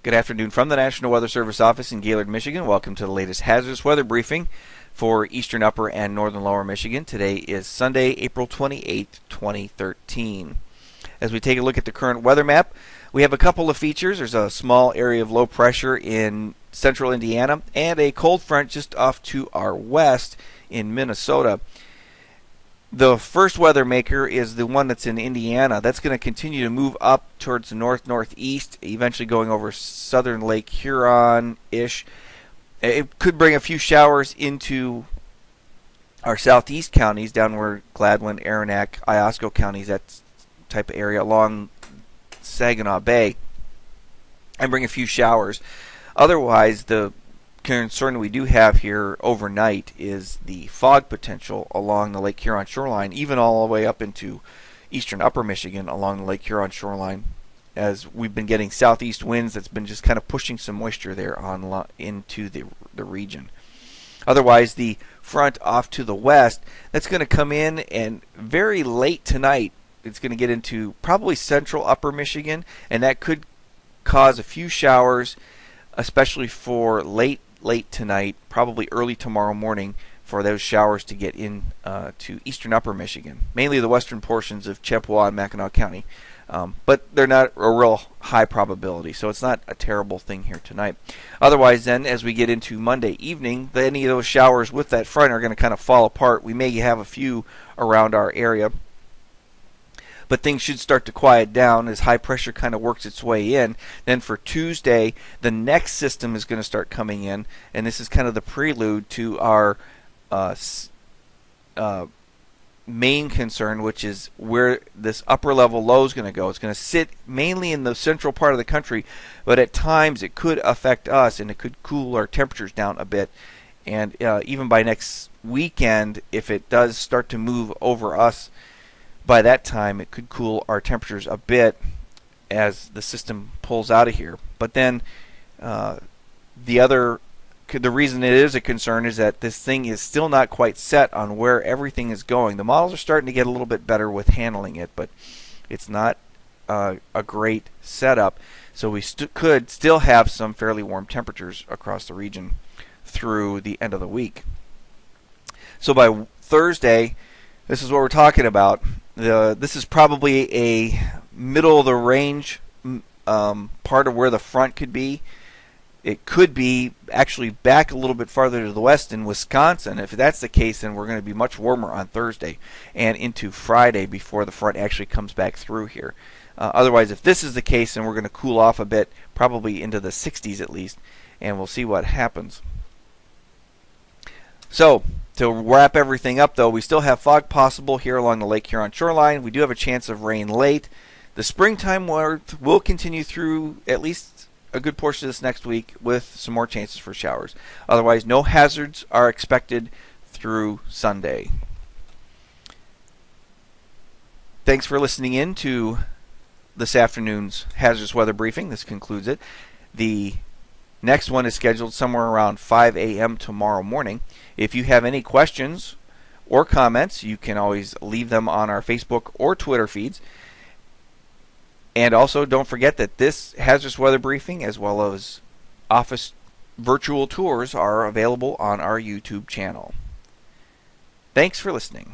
Good afternoon from the National Weather Service office in Gaylord, Michigan. Welcome to the latest hazardous weather briefing for eastern upper and northern lower Michigan. Today is Sunday, April 28, 2013. As we take a look at the current weather map, we have a couple of features. There's a small area of low pressure in central Indiana and a cold front just off to our west in Minnesota. The first weather maker is the one that's in Indiana. That's going to continue to move up towards the north-northeast, eventually going over southern Lake Huron-ish. It could bring a few showers into our southeast counties, down where Gladwin, Aranac, Iosco counties, that type of area along Saginaw Bay, and bring a few showers. Otherwise, the concern we do have here overnight is the fog potential along the Lake Huron shoreline, even all the way up into eastern upper Michigan along the Lake Huron shoreline, as we've been getting southeast winds that's been just kind of pushing some moisture there into the region. Otherwise, the front off to the west, that's going to come in, and very late tonight it's going to get into probably central upper Michigan, and that could cause a few showers, especially for late tonight, probably early tomorrow morning, for those showers to get in to eastern upper Michigan, mainly the western portions of Chippewa and Mackinac County. But they're not a real high probability, so it's not a terrible thing here tonight. Otherwise, then, as we get into Monday evening, any of those showers with that front are going to kind of fall apart. We may have a few around our area, but things should start to quiet down as high pressure kind of works its way in. Then for Tuesday, the next system is going to start coming in, and this is kind of the prelude to our main concern, which is where this upper level low is going to go. It's going to sit mainly in the central part of the country, but at times it could affect us, and it could cool our temperatures down a bit. And even by next weekend, if it does start to move over us, by that time it could cool our temperatures a bit as the system pulls out of here. But then the reason it is a concern is that this thing is still not quite set on where everything is going. The models are starting to get a little bit better with handling it, but it's not a great setup. So we could still have some fairly warm temperatures across the region through the end of the week. So by Thursday, this is what we're talking about. This is probably a middle of the range part of where the front could be. It could be actually back a little bit farther to the west in Wisconsin. If that's the case, then we're going to be much warmer on Thursday and into Friday before the front actually comes back through here. Otherwise, if this is the case, then we're going to cool off a bit, probably into the 60s at least, and we'll see what happens. So, to wrap everything up, though, we still have fog possible here along the Lake Huron shoreline. We do have a chance of rain late. The springtime warmth will continue through at least a good portion of this next week with some more chances for showers. Otherwise, no hazards are expected through Sunday. Thanks for listening in to this afternoon's hazardous weather briefing. This concludes it. The next one is scheduled somewhere around 5 a.m. tomorrow morning. If you have any questions or comments, you can always leave them on our Facebook or Twitter feeds. And also, don't forget that this hazardous weather briefing, as well as office virtual tours, are available on our YouTube channel. Thanks for listening.